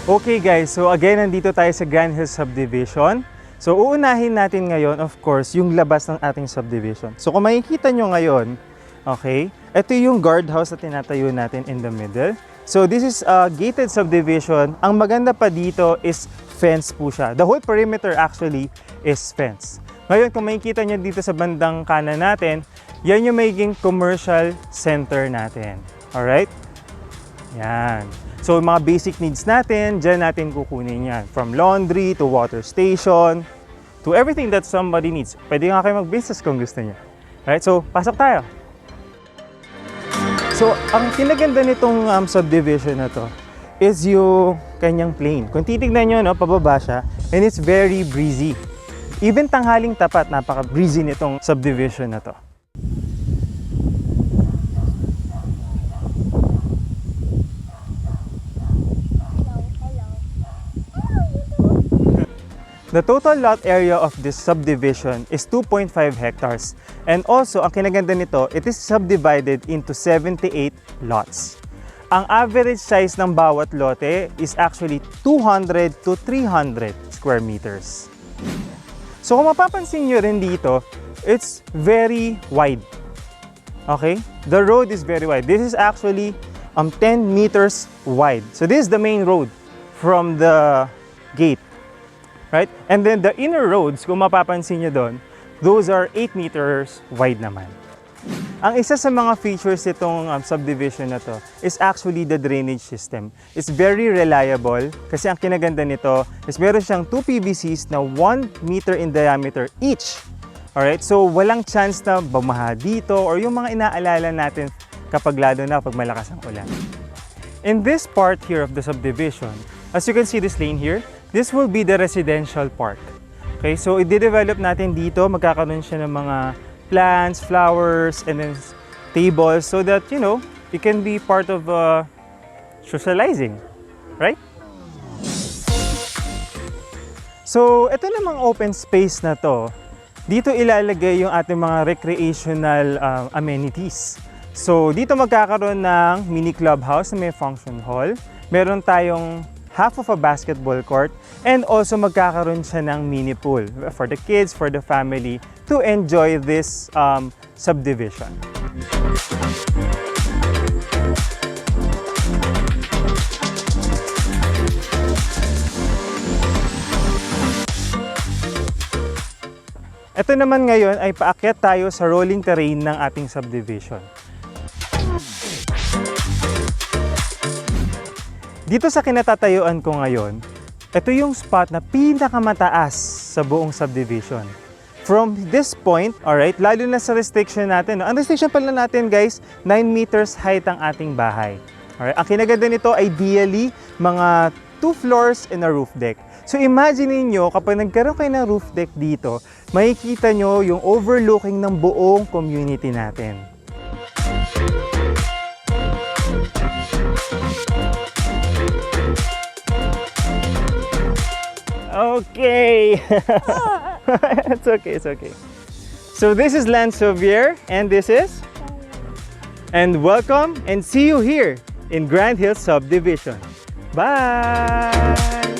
Okay guys, so again, nandito tayo sa Grand Hills Subdivision. So uunahin natin ngayon, of course, yung labas ng ating subdivision. So kung makikita nyo ngayon, okay, ito yung guardhouse na tinatayo natin in the middle. So this is a gated subdivision. Ang maganda pa dito is fence po siya. The whole perimeter actually is fence. Ngayon, kung makikita nyo dito sa bandang kanan natin, yan yung magiging commercial center natin. Alright? Yan. So, mga basic needs natin, dyan natin kukunin yan. From laundry to water station, to everything that somebody needs. Pwede nga kayo mag-business kung gusto niyo. Alright, so pasok tayo. So, ang kinaganda nitong subdivision na to is yung kanyang plane. Kung titignan nyo, no, pababa siya, and it's very breezy. Even tanghaling tapat, napaka-breezy nitong subdivision na to. The total lot area of this subdivision is 2.5 hectares. And also, ang kinaganda nito, it is subdivided into 78 lots. Ang average size ng bawat lote is actually 200 to 300 square meters. So kung mapapansin nyo rin dito, it's very wide. Okay? The road is very wide. This is actually 10 meters wide. So this is the main road from the gate. Right? And then the inner roads, kung mapapansin nyo doon, those are 8 meters wide naman. Ang isa sa mga features itong subdivision na to is actually the drainage system. It's very reliable kasi ang kinaganda nito is meron siyang 2 PVCs na 1 meter in diameter each. Alright? So walang chance na bumaha dito or yung mga inaalala natin kapag lalo na pag malakas ang ulan. In this part here of the subdivision, as you can see this lane here, this will be the residential part. Okay, so i-develop natin dito, magkakaroon siya ng mga plants, flowers, and then tables so that, you know, it can be part of socializing, right? So, ito namang open space na to, dito ilalagay yung ating mga recreational amenities. So, dito magkakaroon ng mini clubhouse na may function hall. Meron tayong half of a basketball court, and also magkakaroon siya ng mini pool for the kids, for the family to enjoy this subdivision. Ito naman ngayon ay paakyat tayo sa rolling terrain ng ating subdivision. Dito sa kinatatayuan ko ngayon, ito yung spot na pinakamataas sa buong subdivision. From this point, alright, lalo na sa restriction natin. No? Ang restriction pala natin guys, 9 meters height ang ating bahay. Alright, ang kinaganda nito, ideally, mga 2 floors and a roof deck. So imagine niyo kapag nagkaroon kayo ng roof deck dito, makikita nyo yung overlooking ng buong community natin. Okay. It's okay, it's okay. So this is Land Sevier and this is? And welcome and see you here in Grand Hills Subdivision. Bye!